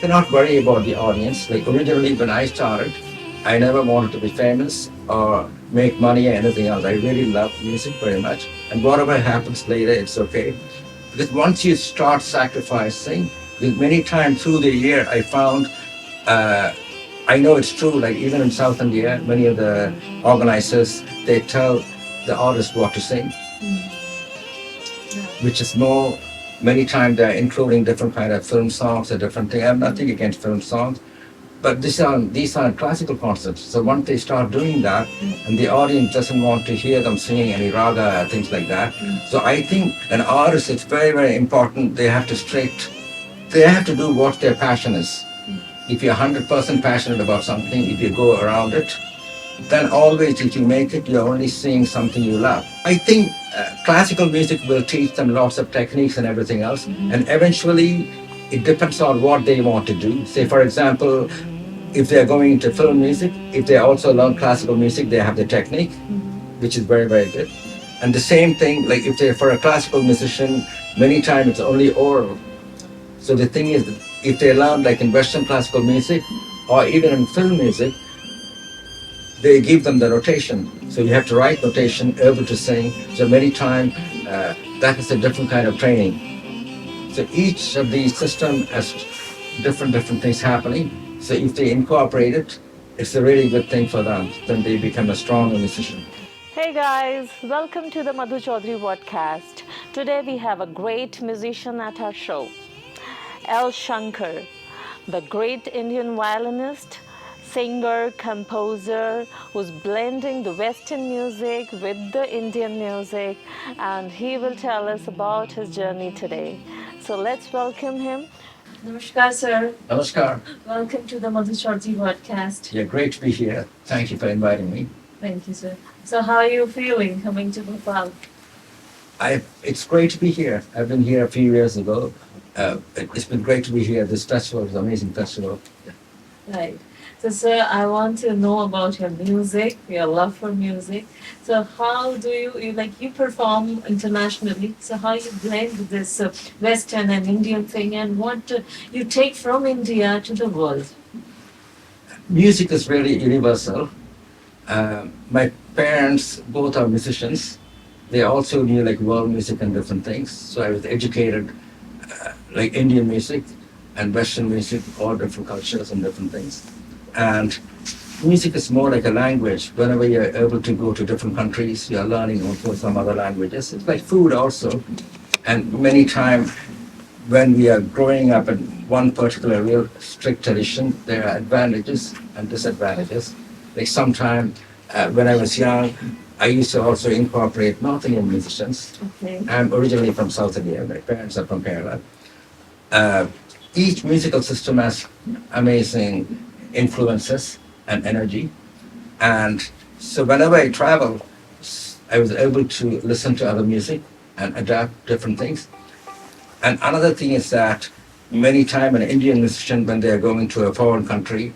cannot worry about the audience. Like originally when I started, I never wanted to be famous or make money or anything else. I really love music very much. And whatever happens later, it's okay. Because once you start sacrificing, because many times through the year, I found, uh, I know it's true, like even in South India, many of the organizers, they tell the artist what to sing, which is more, many times they're including different kind of film songs or different things. I have nothing against film songs, but these are classical concepts. So once they start doing that, and the audience doesn't want to hear them singing any raga, things like that. So I think an artist, it's very, very important. They have to do what their passion is. If you're 100% passionate about something, if you go around it, then always if you make it, you're only seeing something you love. I think classical music will teach them lots of techniques and everything else. And eventually, it depends on what they want to do. Say, for example, if they're going into film music, if they also learn classical music, they have the technique, which is very, very good. And the same thing, like if they're for a classical musician, many times it's only oral. So the thing is, that if they learn like in Western classical music or even in film music, they give them the notation. So you have to write notation, able to sing. So many times that is a different kind of training. So each of these systems has different things happening. So if they incorporate it, it's a really good thing for them. Then they become a strong musician. Hey guys, welcome to the Madhu Chaudhary VODCAST. Today we have a great musician at our show, L. Shankar, the great Indian violinist, singer, composer, who's blending the Western music with the Indian music, and he will tell us about his journey today. So let's welcome him. Namaskar, sir. Namaskar. Welcome to the Madhu Chaudhary VODCAST. Yeah, great to be here. Thank you for inviting me. Thank you, sir. So how are you feeling coming to Bhopal? It's great to be here. I've been here a few years ago. It's been great to be here. This festival is an amazing festival. Right. So, sir, I want to know about your music, your love for music. So, how do you perform internationally? So, how you blend this Western and Indian thing, and what you take from India to the world? Music is really universal. My parents both are musicians. They also knew like world music and different things. So I was educated like Indian music and Western music, all different cultures and different things. And music is more like a language. Whenever you're able to go to different countries, you're learning also some other languages. It's like food also. And many times when we are growing up in one particular real strict tradition, there are advantages and disadvantages. Like sometime when I was young, I used to also incorporate North Indian musicians. Okay. I'm originally from South India. My parents are from Kerala. Each musical system has amazing influences and energy. And so whenever I travel, I was able to listen to other music and adapt different things. And another thing is that many times an Indian musician, when they are going to a foreign country,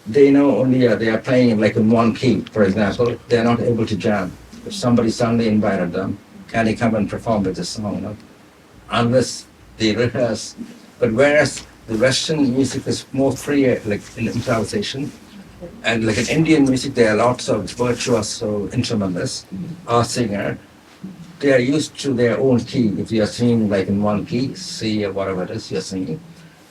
they know only they are playing like in one key, for example. They are not able to jam. If somebody suddenly invited them, can they come and perform with this song? No? Unless they rehearse. But whereas the Western music is more free, like in improvisation, and like in Indian music, there are lots of virtuoso instrumentalists or singer. They are used to their own key. If you are singing like in one key, C or whatever it is you're singing.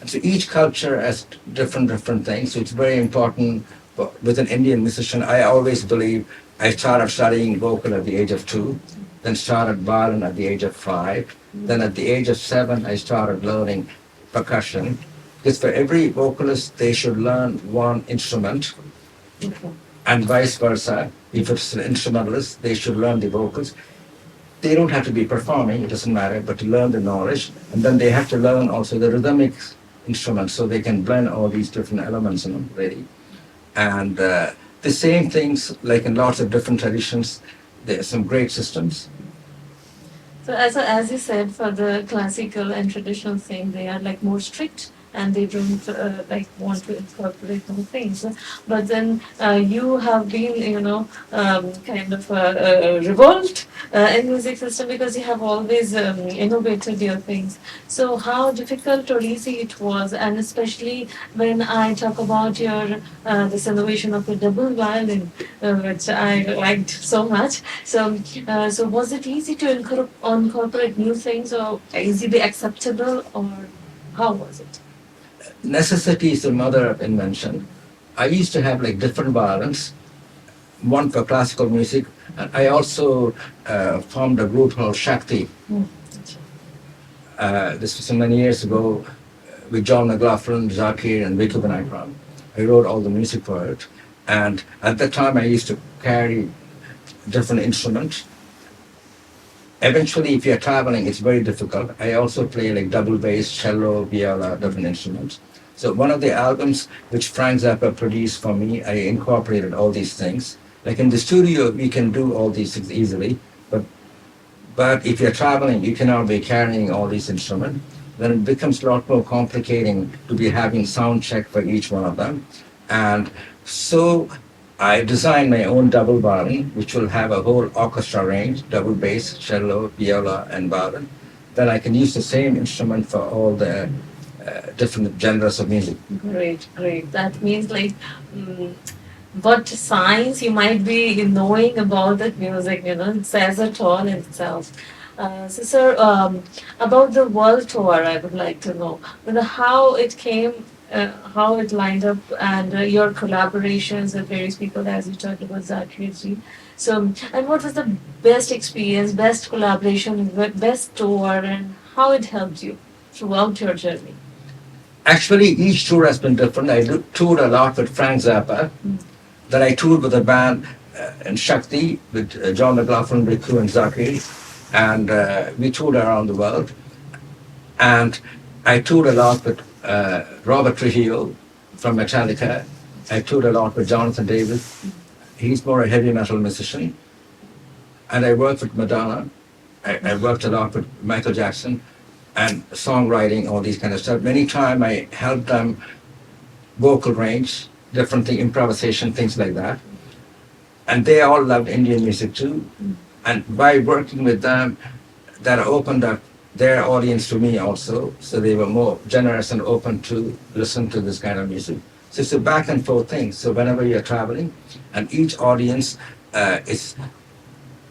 And so each culture has different things. So it's very important. But with an Indian musician, I always believe I started studying vocal at the age of 2, then started violin at the age of 5. Then at the age of 7, I started learning percussion. Because for every vocalist, they should learn one instrument, and vice versa. If it's an instrumentalist, they should learn the vocals. They don't have to be performing, it doesn't matter, but to learn the knowledge. And then they have to learn also the rhythmic instruments so they can blend all these different elements in them, really. And the same things, like in lots of different traditions, there are some great systems. So as you said, for the classical and traditional thing, they are like more strict, and they don't like want to incorporate more things. But then you have been, kind of revolved in music system because you have always innovated your things. So how difficult or easy it was, and especially when I talk about your this innovation of the double violin, which I liked so much. So was it easy to incorporate new things, or easily acceptable, or how was it? Necessity is the mother of invention. I used to have like different violins, one for classical music, and I also formed a group called Shakti. Mm. This was so many years ago with John McLaughlin, Zakir, and Viku Vinayakram. I wrote all the music for it. And at that time, I used to carry different instruments. Eventually, if you're traveling, it's very difficult. I also play like double bass, cello, viola, different instruments. So one of the albums which Frank Zappa produced for me, I incorporated all these things. Like in the studio, we can do all these things easily, but if you're traveling, you cannot be carrying all these instruments. Then it becomes a lot more complicating to be having sound check for each one of them. And so I designed my own double violin, which will have a whole orchestra range, double bass, cello, viola, and violin. Then I can use the same instrument for all the different genres of music. Great, great. That means like what science you might be knowing about that music, it says it all in itself. So, sir, about the world tour, I would like to know how it came, how it lined up, and your collaborations with various people, as you talked about Zakir. So, and what was the best experience, best collaboration, best tour, and how it helped you throughout your journey? Actually, each tour has been different. I toured a lot with Frank Zappa. Then I toured with a band in Shakti with John McLaughlin, Riku, and Zakir. And we toured around the world. And I toured a lot with Robert Trujillo from Metallica. I toured a lot with Jonathan Davis. He's more a heavy metal musician. And I worked with Madonna. I worked a lot with Michael Jackson and songwriting, all these kind of stuff. Many times I helped them vocal range, different thing, improvisation, things like that. And they all loved Indian music too. And by working with them, that opened up their audience to me also. So they were more generous and open to listen to this kind of music. So it's a back and forth thing. So whenever you're traveling, and each audience is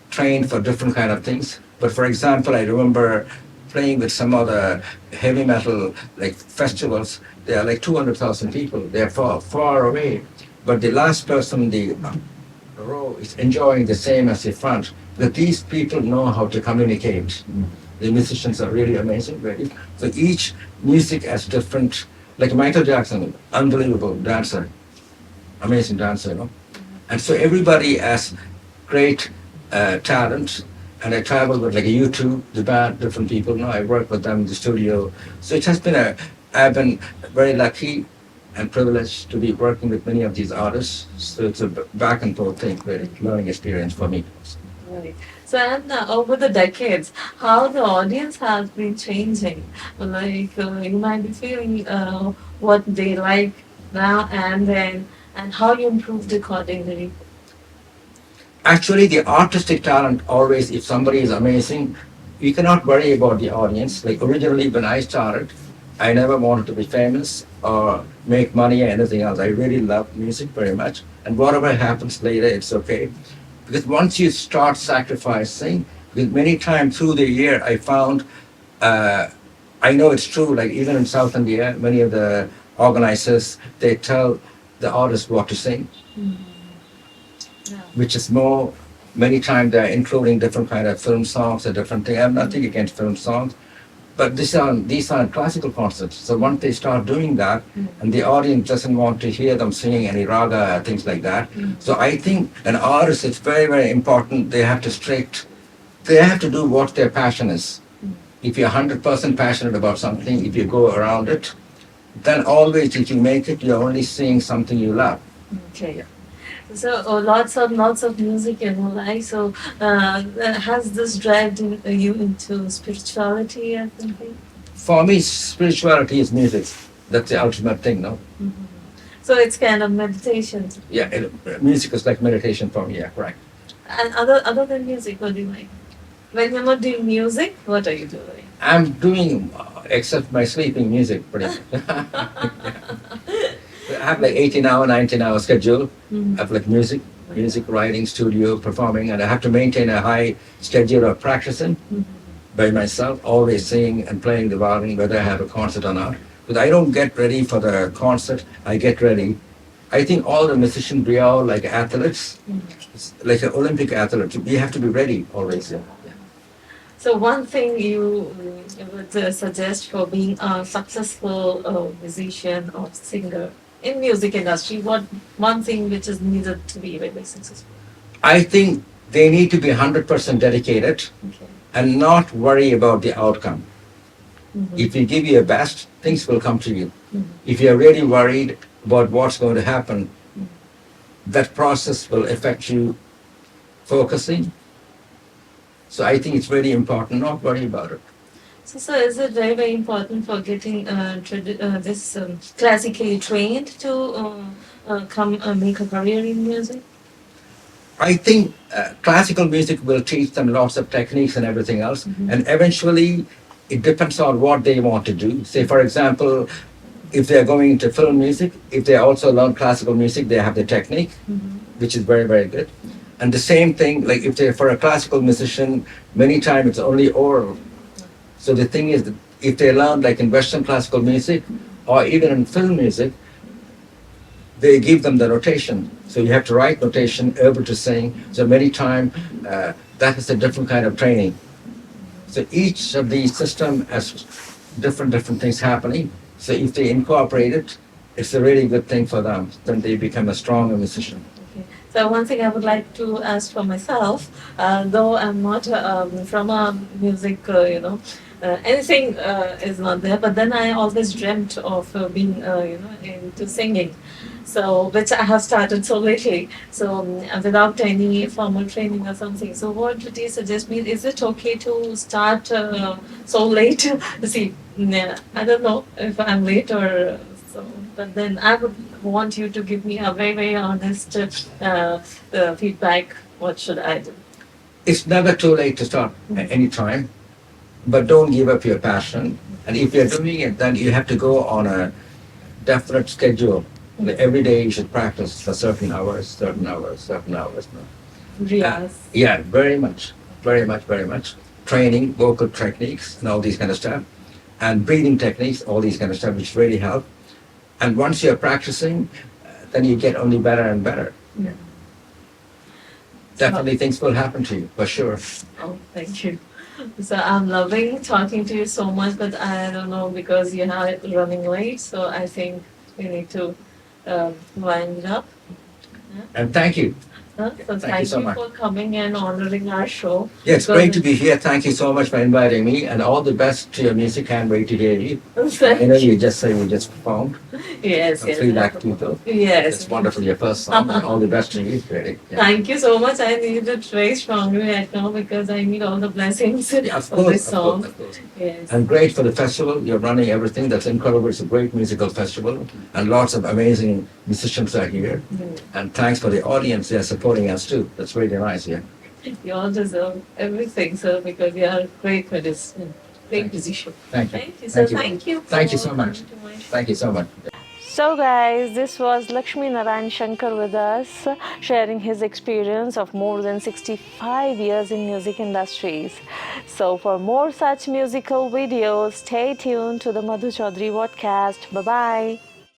trained for different kind of things. But for example, I remember playing with some other heavy metal like festivals. There are like 200,000 people. They're far away. But the last person in the row is enjoying the same as the front. But these people know how to communicate. The musicians are really amazing, really. So each music has different, like Michael Jackson, unbelievable dancer, amazing dancer, And so everybody has great talent. And I travel with like a U2, the band, different people. I work with them in the studio. So it has been I've been very lucky and privileged to be working with many of these artists. So it's a back and forth thing, very learning experience for me. Right. So, and over the decades, how the audience has been changing. Like, you might be feeling what they like now and then, and how you improved accordingly. Actually, the artistic talent always, if somebody is amazing, you cannot worry about the audience. Like originally when I started, I never wanted to be famous or make money or anything else. I really love music very much. And whatever happens later, it's okay. Because once you start sacrificing, because many times through the year, I found, I know it's true, like even in South India, many of the organizers, they tell the artists what to sing. Which is more, many times they're including different kind of film songs or different things. I have nothing against film songs, but these are classical concerts. So once they start doing that, and the audience doesn't want to hear them singing any raga, things like that. So I think an artist, it's very, very important. They have to do what their passion is. If you're 100% passionate about something, if you go around it, then always if you make it, you're only singing something you love. Okay. So lots of music in your life. So has this dragged you into spirituality or something? For me, spirituality is music. That's the ultimate thing, no? So it's kind of meditation. Yeah, music is like meditation for me, yeah, correct. And other than music, what do you like? When you're not doing music, what are you doing? I'm doing, except my sleeping music, pretty much. I have like 18-hour, 19-hour schedule. I have like music writing, studio, performing, and I have to maintain a high schedule of practicing by myself, always singing and playing the violin, whether I have a concert or not. But I don't get ready for the concert, I get ready. I think all the musicians, we are like athletes, like an Olympic athlete. We have to be ready always. Yeah. So one thing you would suggest for being a successful musician or singer in music industry, what one thing which is needed to be very successful? I think they need to be 100% dedicated and not worry about the outcome. If you give your best, things will come to you. If you're really worried about what's going to happen, that process will affect you focusing. So I think it's very important, not worry about it. So is it very, very important for getting this classically trained to come make a career in music? I think classical music will teach them lots of techniques and everything else. And eventually, it depends on what they want to do. Say, for example, if they're going into film music, if they also learn classical music, they have the technique, which is very, very good. And the same thing, like if they're for a classical musician, many times it's only oral. So the thing is that if they learn like in Western classical music or even in film music, they give them the notation. So you have to write notation, able to sing. So many times that is a different kind of training. So each of these systems has different things happening. So if they incorporate it, it's a really good thing for them. Then they become a stronger musician. So one thing I would like to ask for myself, though I'm not from a music, anything is not there, but then I always dreamt of being, into singing. So, which I have started so lately. So, without any formal training or something. So, what would you suggest me? Is it okay to start so late? See, I don't know if I'm late or so, but then I would want you to give me a very, very honest feedback. What should I do? It's never too late to start at any time, but don't give up your passion. And if you're doing it, then you have to go on a definite schedule. Like every day you should practice for certain hours. No? Yes. Yeah, very much. Training, vocal techniques, and all these kind of stuff, and breathing techniques, all these kind of stuff, which really help. And once you're practicing, then you get only better and better. Yeah. Definitely things will happen to you, for sure. Oh, thank you. So I'm loving talking to you so much, but I don't know, because you're running late, so I think we need to wind it up. Yeah. And thank you. So thank you so much for coming and honoring our show. Yeah, it's great to be here. Thank you so much for inviting me, and all the best to your music. Can't wait to hear you. I know you just say you just performed. Yes, yes. 3 lakh people. Yes. It's wonderful, your first song. And all the best to you, really. Yeah. Thank you so much. I need it very strongly right now because I need all the blessings of this song. Of course. Yes. And great for the festival. You're running everything. That's incredible. It's a great musical festival, and lots of amazing musicians are here. And thanks for the audience. They're supporting us too. That's really nice. Yeah. You all deserve everything, sir, because you are a great musician. Great musician. Thank you. Thank you, sir. Thank you. Thank you so much. Thank you so much. So guys, this was Lakshmi Narayan Shankar with us, sharing his experience of more than 65 years in music industries. So for more such musical videos, stay tuned to the MADHU Choudhary VODCAST. Bye-bye.